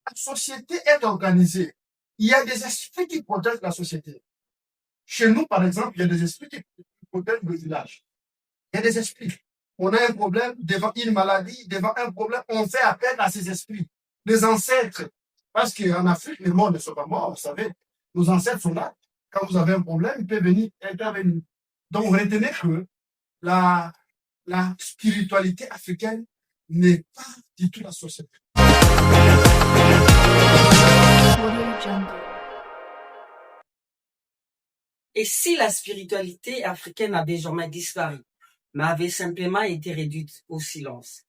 la société est organisée. Il y a des esprits qui protègent la société. Chez nous, par exemple, il y a des esprits qui protègent le village. Il y a des esprits. On a un problème devant une maladie, devant un problème, on fait appel à ces esprits. Les ancêtres, parce qu'en Afrique, les morts ne sont pas morts, vous savez. Nos ancêtres sont là. Quand vous avez un problème, ils peuvent venir intervenir. Donc, retenez que la spiritualité africaine n'est pas du tout la société. Et si la spiritualité africaine avait jamais disparu, mais avait simplement été réduite au silence?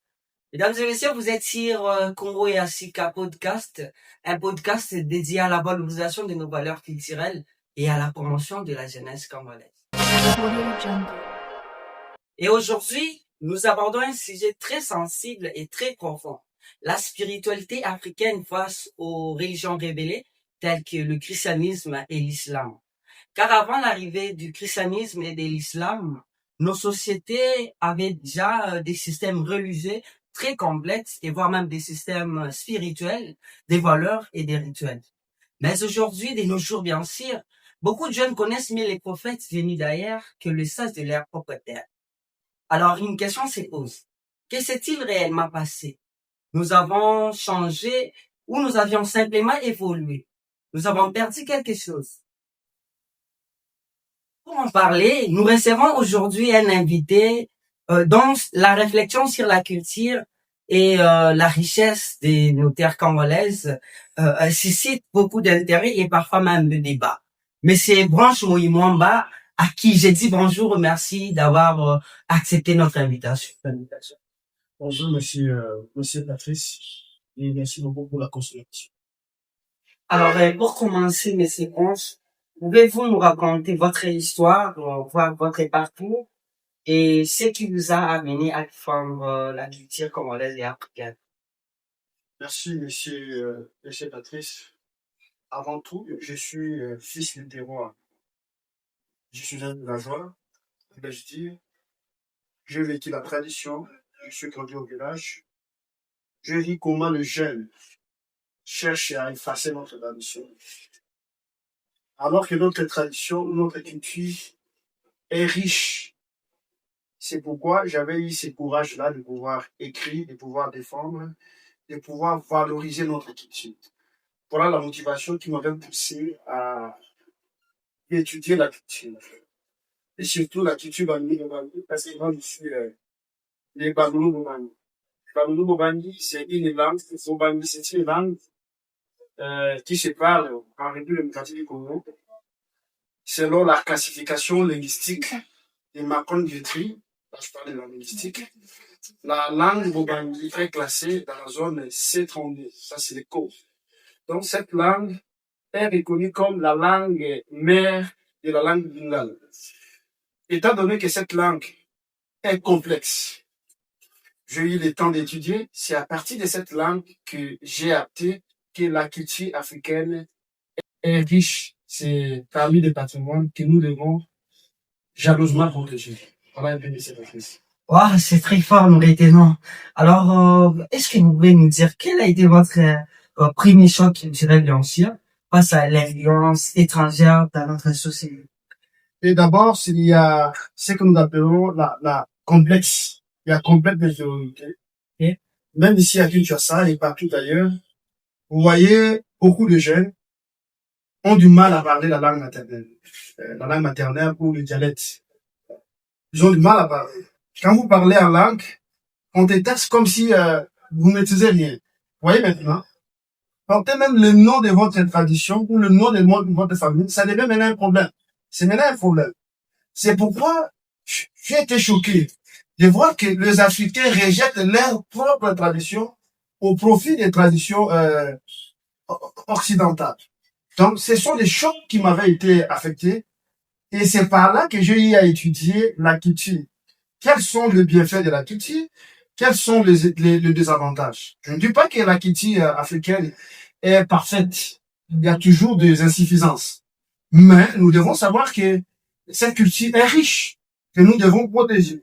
Mesdames et messieurs, vous êtes sur Congo et Asika Podcast, un podcast dédié à la valorisation de nos valeurs culturelles et à la promotion de la jeunesse congolaise. Et aujourd'hui, nous abordons un sujet très sensible et très profond. La spiritualité africaine face aux religions révélées telles que le christianisme et l'islam. Car avant l'arrivée du christianisme et de l'islam, nos sociétés avaient déjà des systèmes religieux très complexes et voire même des systèmes spirituels, des valeurs et des rituels. Mais aujourd'hui, de nos jours bien sûr, beaucoup de jeunes connaissent mieux les prophètes venus d'ailleurs que le sens de leur propre terre. Alors une question se pose. Que s'est-il réellement passé? Nous avons changé ou nous avions simplement évolué? Nous avons perdu quelque chose? Pour en parler, nous recevons aujourd'hui un invité dont la réflexion sur la culture et la richesse de nos terres congolaises suscite beaucoup d'intérêt et parfois même de débat. Monsieur Branche Moïmwamba, à qui j'ai dit bonjour, merci d'avoir accepté notre invitation. Bonjour, monsieur Patrice, et merci beaucoup pour la consultation. Alors, pour commencer, monsieur Branche, pouvez-vous nous raconter votre histoire, votre parcours et ce qui vous a amené à défendre la culture congolaise et africaine? Merci, monsieur Patrice. Avant tout, je suis fils de terroir. Je suis un villageois, je dire. J'ai vécu la tradition, je suis grandi au village. Je vis comment le jeune cherche à effacer notre tradition. Alors que notre tradition, notre culture est riche. C'est pourquoi j'avais eu ce courage-là de pouvoir écrire, de pouvoir défendre, de pouvoir valoriser notre culture. Voilà la motivation qui m'avait poussé à étudier la culture. Et surtout la culture Bangui, parce que moi je suis les Bangui Bobani. Bangui Bobani, c'est une langue, Bobani, c'est une langue qui se parle en République démocratique du Congo selon la classification linguistique de Macron Guetry. Là, je parle de la linguistique. La langue Bobani est classée dans la zone C32. Ça, c'est les codes. Donc, cette langue est reconnue comme la langue mère de la langue lingala. Étant donné que cette langue est complexe, j'ai eu le temps d'étudier. C'est à partir de cette langue que j'ai appris que la culture africaine est riche. C'est parmi les patrimoines que nous devons jalousement protéger. Voilà un peu de cette actrice. Wow, c'est très fort, nous retenons. Alors, est-ce que vous pouvez nous dire quel a été votre premier choc culturel, bien sûr, face à l'influence étrangère dans notre société? Et d'abord, il y a ce que nous appelons la complexe. Il y a complexe d'infériorité. Okay. Même ici à Kinshasa et partout ailleurs, vous voyez beaucoup de jeunes ont du mal à parler la langue maternelle ou le dialecte. Ils ont du mal à parler. Quand vous parlez en langue, on te taxe comme si vous maîtrisez rien. Vous voyez maintenant? Portez même le nom de votre tradition ou le nom de votre famille, ça devient maintenant un problème. C'est maintenant un problème. C'est pourquoi j'ai été choqué de voir que les Africains rejettent leur propre tradition au profit des traditions occidentales. Donc, ce sont des chocs qui m'avaient été affectés et c'est par là que j'ai eu à étudier la culture. Quels sont les bienfaits de la culture? Quels sont les désavantages? Je ne dis pas que la culture africaine est parfaite. Il y a toujours des insuffisances. Mais nous devons savoir que cette culture est riche, que nous devons protéger.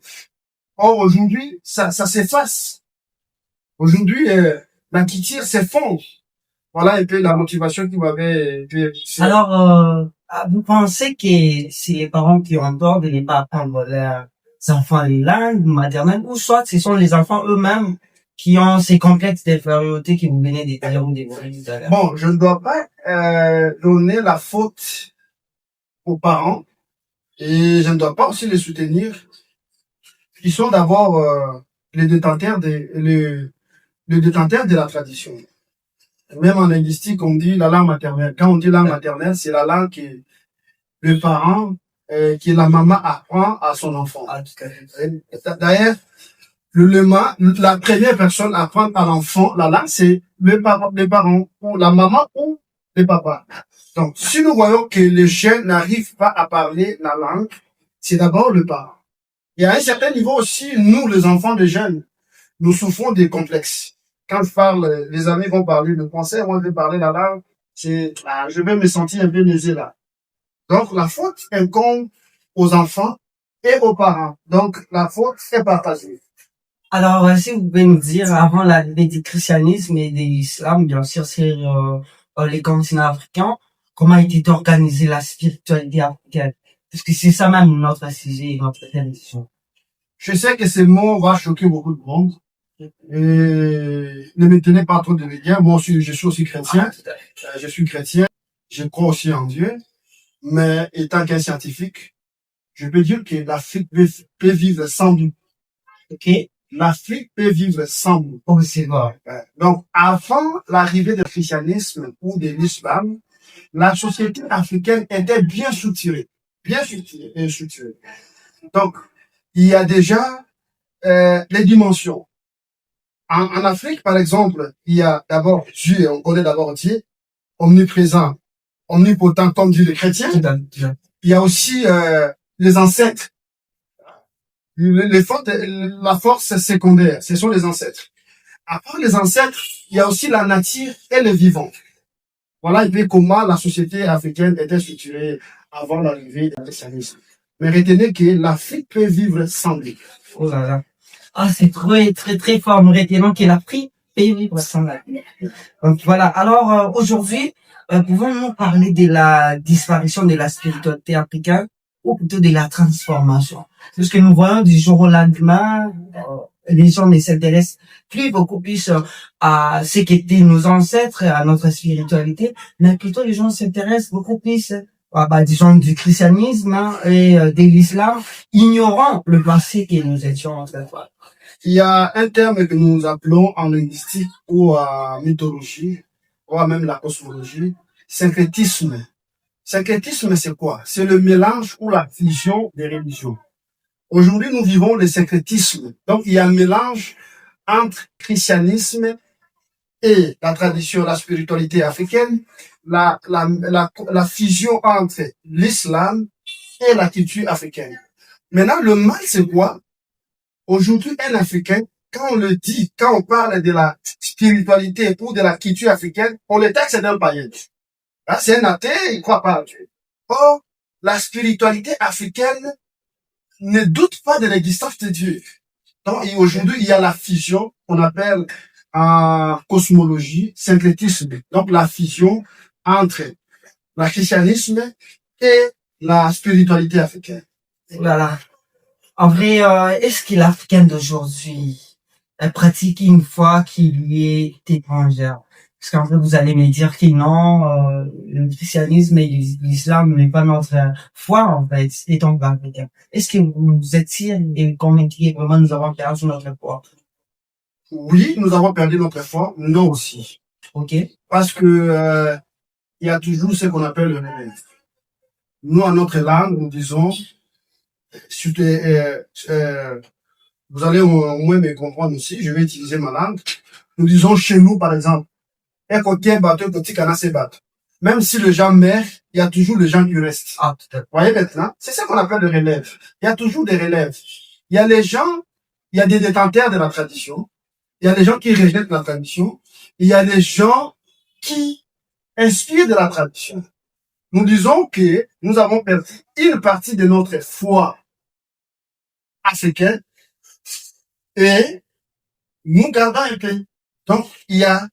Or, aujourd'hui, ça s'efface. Aujourd'hui, la culture s'effondre. Voilà un peu la motivation qui m'avait fait. Alors, vous pensez que c'est les parents qui ont tort de ne pas apprendre leurs enfants les langues maternelles, ou soit ce sont les enfants eux-mêmes qui ont ces complexes d'infériorité que vous venez d'étaler ou d'évoquer tout à l'heure? Bon, je ne dois pas donner la faute aux parents et je ne dois pas aussi les soutenir. Ils sont d'abord les détenteurs les détenteurs de la tradition. Même en linguistique, on dit la langue maternelle. Quand on dit langue maternelle, c'est la langue que le parent, que la maman apprend à son enfant. D'ailleurs, la première personne à apprendre à l'enfant la langue, c'est les parents, ou la maman ou le papa. Donc, si nous voyons que les jeunes n'arrivent pas à parler la langue, c'est d'abord le parent. Et à un certain niveau aussi, nous, les enfants des jeunes, nous souffrons des complexes. Quand je parle, les amis vont parler le français, moi je vais parler la langue, je vais me sentir un peu lésé là. Donc, la faute incombe aux enfants et aux parents. Donc, la faute est partagée. Alors, si vous pouvez nous dire, avant l'arrivée du christianisme et de l'islam, bien sûr, sur les continents africains, comment était organisée la spiritualité africaine? Parce que c'est ça même notre sujet, notre télévision. Je sais que ce mot va choquer beaucoup de monde. Et ne me tenez pas trop de rigueur. Moi aussi, je suis aussi chrétien. Je suis chrétien. Je crois aussi en Dieu. Mais étant qu'un scientifique, je peux dire que l'Afrique peut vivre sans nous. Ok? L'Afrique peut vivre sans nous. Oh, c'est vrai. Donc, avant l'arrivée du christianisme ou de l'islam, la société africaine était bien structurée. Bien structurée. Donc, il y a déjà les dimensions. En Afrique, par exemple, il y a d'abord Dieu, on connaît d'abord Dieu, omniprésent, omnipotent comme Dieu les chrétiens. Il y a aussi les ancêtres. La force secondaire, ce sont les ancêtres. À part les ancêtres, il y a aussi la nature et le vivant. Voilà un peu comment la société africaine était structurée avant l'arrivée du christianisme. Mais retenez que l'Afrique peut vivre sans lui. Oh là là. Ah, c'est très, très, très fort. Nous retenons qu'il a pris et vivre sans la vie. Donc voilà. Alors, aujourd'hui, pouvons-nous parler de la disparition de la spiritualité africaine ou plutôt de la transformation? Parce que nous voyons du jour au lendemain, les gens ne s'intéressent plus beaucoup plus à ce qu'étaient nos ancêtres, à notre spiritualité, mais plutôt les gens s'intéressent beaucoup plus disons du christianisme et de l'islam, ignorant le passé que nous étions autrefois. Il y a un terme que nous appelons en linguistique ou en mythologie, ou même la cosmologie, syncrétisme. Syncrétisme, c'est quoi? C'est le mélange ou la fusion des religions. Aujourd'hui, nous vivons le syncrétisme. Donc, il y a un mélange entre christianisme et la tradition, la spiritualité africaine, la fusion entre l'islam et la culture africaine. Maintenant, le mal, c'est quoi? Aujourd'hui, un Africain, quand on le dit, quand on parle de la spiritualité ou de la culture africaine, on le taxe d'un païen. Là, c'est un athée, il croit pas à Dieu. Or, la spiritualité africaine ne doute pas de l'existence de Dieu. Donc, aujourd'hui, il y a la fusion qu'on appelle en cosmologie, syncrétisme. Donc, la fusion entre le christianisme et la spiritualité africaine. Voilà. En vrai, est-ce que l'Africain d'aujourd'hui pratique une foi qui lui est étrangère? Parce qu'en fait, vous allez me dire que non, le christianisme et l'islam n'est pas notre foi, en fait, étant africain. Est-ce que vous êtes sûr et convaincu que vraiment nous avons perdu notre foi? Oui, nous avons perdu notre foi, non aussi. Ok. Parce que il y a toujours ce qu'on appelle le relève. Nous, en notre langue, nous disons, vous allez au moins me comprendre aussi, je vais utiliser ma langue. Nous disons chez nous, par exemple, un coquin bateau, petit canard se bat. Même si le gens meurt, il y a toujours les gens qui restent. Ah, tout à fait. Vous voyez maintenant? C'est ça qu'on appelle le relève. Il y a toujours des relèves. Il y a les gens, il y a des détenteurs de la tradition. Il y a des gens qui rejettent la tradition. Il y a des gens qui inspirent de la tradition. Nous disons que nous avons perdu une partie de notre foi africaine et nous gardons un peu. Donc, il y a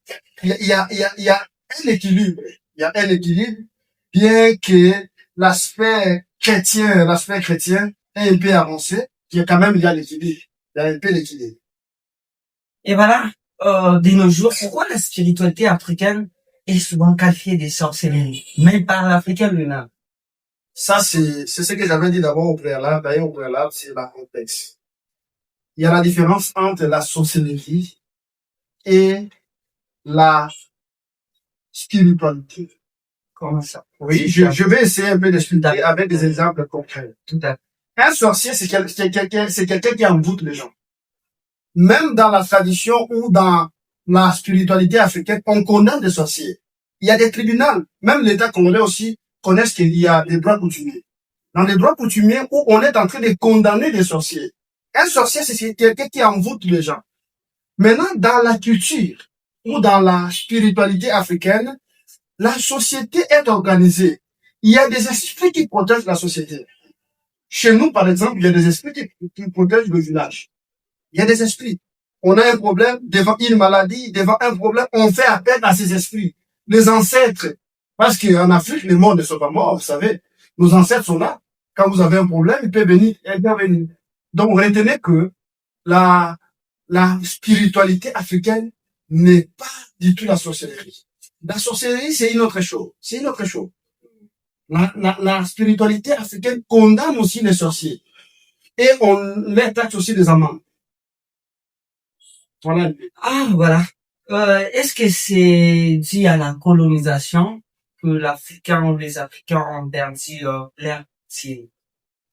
un équilibre. Il y a un équilibre, bien que l'aspect chrétien est un peu avancé, il y a quand même, il y a l'équilibre. Il y a un peu l'équilibre. Et voilà, de nos jours, pourquoi la spiritualité africaine est souvent qualifiée de sorcellerie, même par l'Africain lui-même? Ça, c'est ce que j'avais dit d'abord au préalable. D'ailleurs, au préalable, c'est la contexte. Il y a la différence entre la sorcellerie et la spiritualité. Comment ça? Oui, je vais essayer un peu d'expliquer avec des exemples concrets. Tout à fait. Un sorcier, c'est quelqu'un qui envoûte les gens. Même dans la tradition ou dans la spiritualité africaine, on connaît des sorciers. Il y a des tribunaux. Même l'État congolais aussi connaît qu'il y a des droits coutumiers. Dans les droits coutumiers où on est en train de condamner des sorciers. Un sorcier, c'est quelqu'un qui envoûte les gens. Maintenant, dans la culture ou dans la spiritualité africaine, la société est organisée. Il y a des esprits qui protègent la société. Chez nous, par exemple, il y a des esprits qui protègent le village. Il y a des esprits. On a un problème devant une maladie, devant un problème, on fait appel à ces esprits. Les ancêtres. Parce qu'en Afrique, les morts ne sont pas morts, vous savez. Nos ancêtres sont là. Quand vous avez un problème, ils peuvent venir, intervenir. Donc, retenez que la spiritualité africaine n'est pas du tout la sorcellerie. La sorcellerie, c'est une autre chose. C'est une autre chose. La spiritualité africaine condamne aussi les sorciers. Et on les taxe aussi des amendes. Voilà. Ah, voilà. Est-ce que c'est dû à la colonisation que l'Africain ou les Africains ont perdu leur style?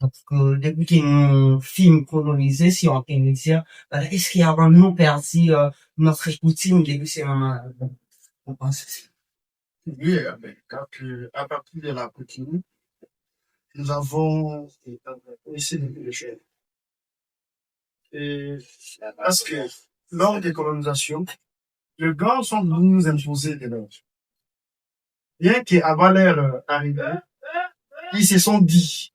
Donc, depuis qu'ils nous films colonisés, si on peut le dire, voilà, est-ce qu'il y a vraiment perdu notre coutume depuis ces moments-là? On pense aussi. Oui, à partir de la coutume, nous avons essayé de le faire. Et parce que lors des colonisations, les Blancs sont venus nous imposer des normes. Bien qu'avant leur arrivée, ils se sont dit,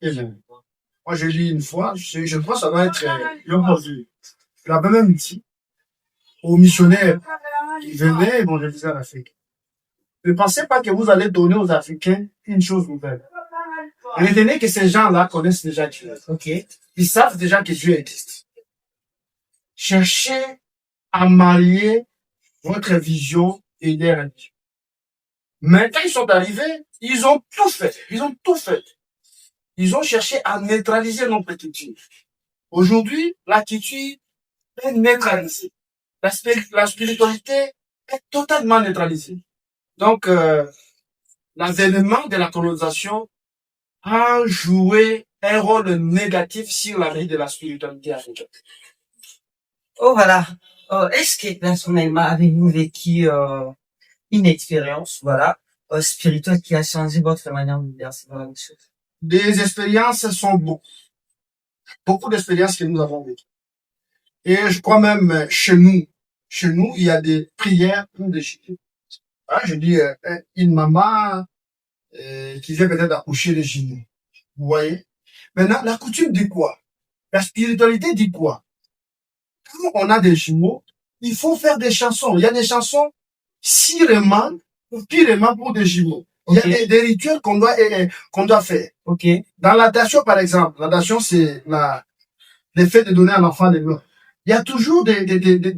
moi je lis une fois, je crois que ça doit être, je l'avais même dit aux missionnaires qui venaient évangéliser l'Afrique. Ne pensez pas que vous allez donner aux Africains une chose nouvelle. Retenez que ces gens-là connaissent déjà Dieu. Ok. Ils savent déjà que Dieu existe. Cherchez à marier votre vision et leur vie. Mais quand ils sont arrivés, ils ont tout fait. Ils ont tout fait. Ils ont cherché à neutraliser notre culture. Aujourd'hui, la culture est neutralisée. La spiritualité est totalement neutralisée. Donc, l'avènement de la colonisation a joué un rôle négatif sur la vie de la spiritualité africaine. Oh, voilà. Est-ce que personnellement, avez-vous vécu une expérience, voilà, spirituelle qui a changé votre manière de percevoir les choses? Des expériences sont beaucoup d'expériences que nous avons vécues. Et je crois même chez nous, il y a des prières pour des jumeaux. Ah, je dis une maman qui vient peut-être accoucher des jumeaux. Vous voyez? Maintenant, la coutume dit quoi? La spiritualité dit quoi? Quand on a des jumeaux, il faut faire des chansons. Il y a des chansons sirement ou pirement pour des jumeaux. Il y a des rituels qu'on doit faire. Ok. Dans la dation, par exemple, la dation, c'est le fait de donner à l'enfant des noms. Il y a toujours des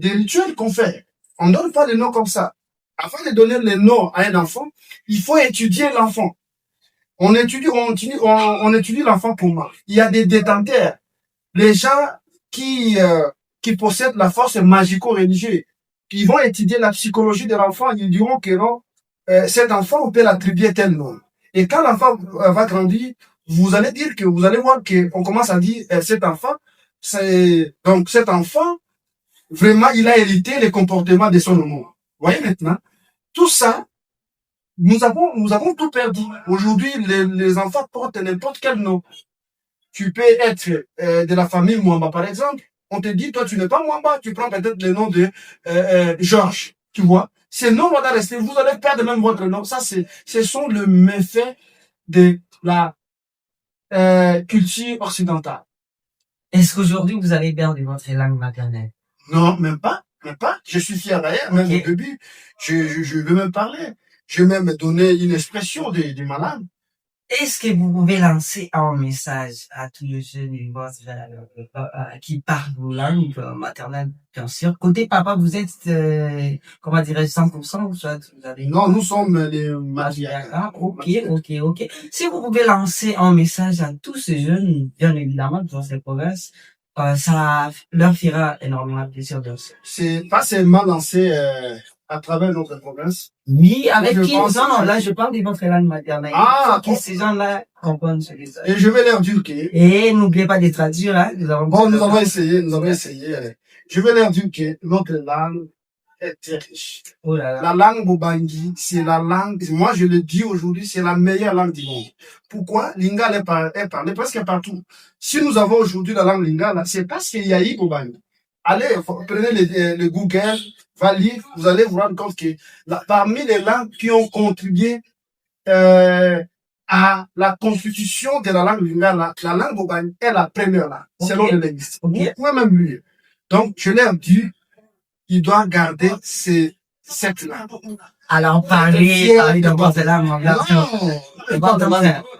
rituels qu'on fait. On ne donne pas les noms comme ça. Avant de donner les noms à un enfant, il faut étudier l'enfant. On étudie l'enfant comment? Il y a des détenteurs. Les gens qui possèdent la force magico-religieuse, qui vont étudier la psychologie de l'enfant, ils diront que non, cet enfant, on peut l'attribuer tel nom. Et quand l'enfant va grandir, vous allez voir qu'on commence à dire cet enfant, donc cet enfant, vraiment, il a hérité les comportements de son nom. Vous voyez maintenant, tout ça, nous avons tout perdu. Aujourd'hui, les enfants portent n'importe quel nom. Tu peux être de la famille Mwamba, par exemple. On te dit, toi, tu n'es pas Mwamba, tu prends peut-être le nom de Georges, tu vois. Ces noms vont rester, vous allez perdre même votre nom. Ça, ce sont les méfaits de la culture occidentale. Est-ce qu'aujourd'hui, vous allez perdre votre langue maternelle? Non, même pas. Je suis fier d'ailleurs, même au début, je veux même parler. Je vais même donner une expression de ma langue. Est-ce que vous pouvez lancer un message à tous les jeunes qui parlent vos langues maternelles, bien sûr? Côté papa, vous êtes, comment dirais-je, 100% ou soit vous avez... Non, nous sommes les Madiagas. Ah, ok. Si vous pouvez lancer un message à tous ces jeunes, bien évidemment, dans ces provinces, ça leur fera énormément plaisir, bien sûr. C'est pas seulement lancé à travers notre province. Oui, avec Je qui? pense- Non, là, je parle de votre langue maternelle. Ah, Qui ces gens-là comprennent ce message. Et je vais leur dire que Et n'oubliez pas de traduire, hein. Nous avons nous avons essayé. Je vais leur dire que notre langue est très riche. Oh là là. La langue Bobangi, c'est la langue, moi je le dis aujourd'hui, c'est la meilleure langue du monde. Pourquoi? Lingala est parlée presque partout. Si nous avons aujourd'hui la langue Lingala, c'est parce qu'il y a eu Bobangi. Allez, prenez le Google, va lire, vous allez vous rendre compte que parmi les langues qui ont contribué à la constitution de la langue Lingala, la langue Bobangi est la première langue, selon les linguistes. Vous pouvez même lire. Donc, je leur dis, il doit garder cette langue. Alors, parlez de votre langue, mon gars.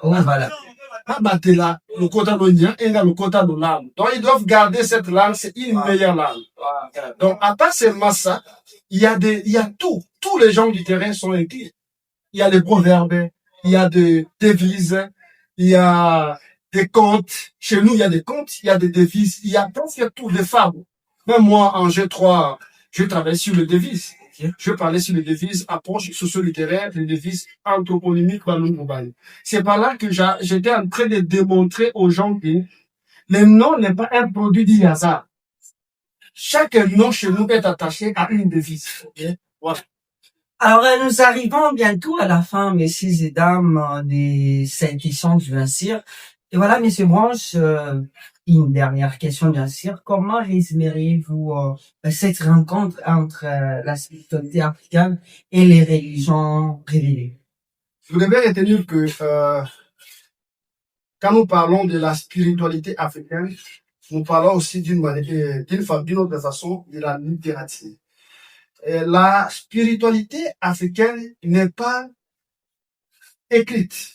Oh, voilà. Abatela, le quota l'oignon et le quota de l'âme. Donc, ils doivent garder cette langue, c'est une meilleure langue. Donc, à part seulement ça, il y a tout. Tous les gens du terrain sont écrits. Il y a des proverbes, il y a des devises, il y a des contes. Chez nous, il y a des contes, il y a des devises, il y a presque tout, des fables. Même moi, en G3, je travaille sur les devises. Je parlais sur les devises, approche socio-littéraire, les devises anthroponymiques, c'est par là que j'étais en train de démontrer aux gens que le nom n'est pas un produit du hasard. Chaque nom chez nous est attaché à une devise. Voilà. Alors, nous arrivons bientôt à la fin, messieurs et dames, de cette échange, bien sûr. Et voilà, monsieur Branche, une dernière question, bien sûr. Comment résumeriez-vous cette rencontre entre la spiritualité africaine et les religions révélées? Vous devez retenir que quand nous parlons de la spiritualité africaine, nous parlons aussi d'une autre façon de la littérature. Et la spiritualité africaine n'est pas écrite,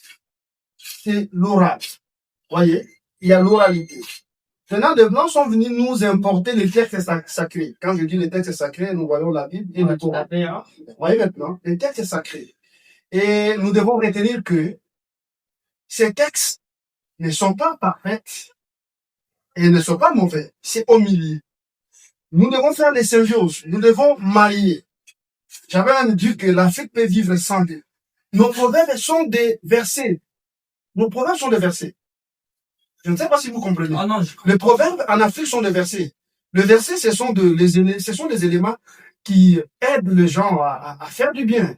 c'est l'oral. Voyez, il y a l'oralité. Maintenant, les Blancs sont venus nous importer les textes sacrés. Quand je dis les textes sacrés, nous voyons la Bible et le Coran. Vous voyez maintenant, les textes sacrés. Et nous devons retenir que ces textes ne sont pas parfaits et ne sont pas mauvais. C'est au milieu. Nous devons faire les symbioses. Nous devons marier. J'avais même dit que l'Afrique peut vivre sans Dieu. Nos proverbes sont des versets. Nos proverbes sont des versets. Je ne sais pas si vous comprenez. Ah non, les proverbes en Afrique sont des versets. Le verset, ce sont des éléments qui aident les gens à faire du bien.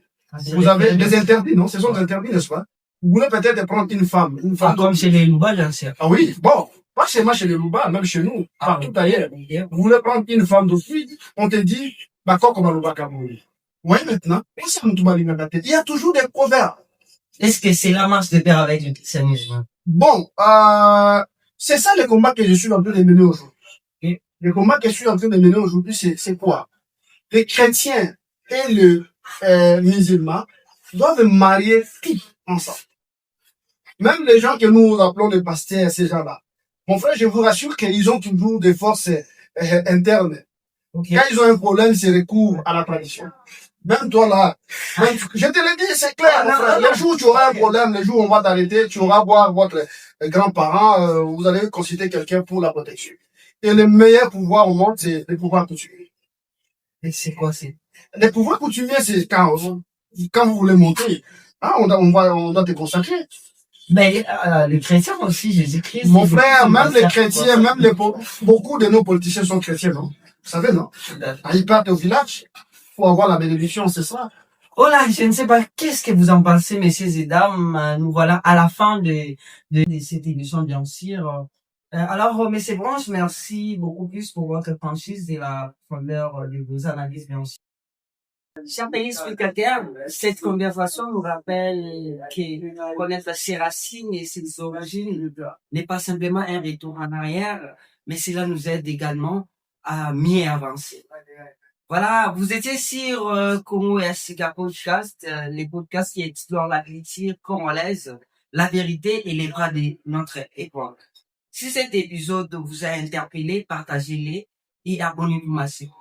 Vous avez des interdits, non? Ce sont des interdits, n'est-ce pas? Vous voulez peut-être prendre une femme. comme chez les Louba, bien sûr. Ah oui, bon. Pas seulement chez les Louba, même chez nous, partout ailleurs. Vous voulez prendre une femme de suite, on te dit, bah, comment Louba Kaboui. Oui, maintenant, il y a toujours des proverbes. Est-ce que c'est la marche de pair avec le christianisme? Bon, c'est ça le combat que je suis en train de mener aujourd'hui. Le combat que je suis en train de mener aujourd'hui, c'est quoi? Les chrétiens et les musulmans doivent marier tout ensemble. Même les gens que nous appelons les pasteurs, ces gens-là. Mon frère, je vous rassure qu'ils ont toujours des forces internes. Quand ils ont un problème, ils se recourent à la tradition. Même toi là, je te l'ai dit, c'est clair, mon frère. Le jour où tu auras un problème, le jour où on va t'arrêter, tu auras voir votre grand-parent, vous allez consulter quelqu'un pour la protection. Et le meilleur pouvoir au monde, c'est le pouvoir coutumier. Et c'est quoi, c'est? Le pouvoir coutumier, c'est quand vous voulez monter, hein, on doit te consacrer. Mais les chrétiens aussi, Jésus-Christ. Mon frère, même les chrétiens, beaucoup de nos politiciens sont chrétiens, non? Vous savez, non? Ils partent au village pour avoir la bénédiction, c'est ça. Oh là, je ne sais pas, qu'est-ce que vous en pensez, messieurs et dames? Nous voilà à la fin de cette émission, bien sûr. Alors, messieurs Branche, merci beaucoup plus pour votre franchise et la profondeur de vos analyses, bien sûr. Chers téléspectateurs, cette conversation nous rappelle que connaître ses racines et ses origines n'est pas simplement un retour en arrière, mais cela nous aide également à mieux avancer. Voilà, vous étiez sur Congo SK Podcast, les podcasts qui explorent la culture congolaise, la vérité et les bras de notre époque. Si cet épisode vous a interpellé, partagez-le et abonnez-vous massivement.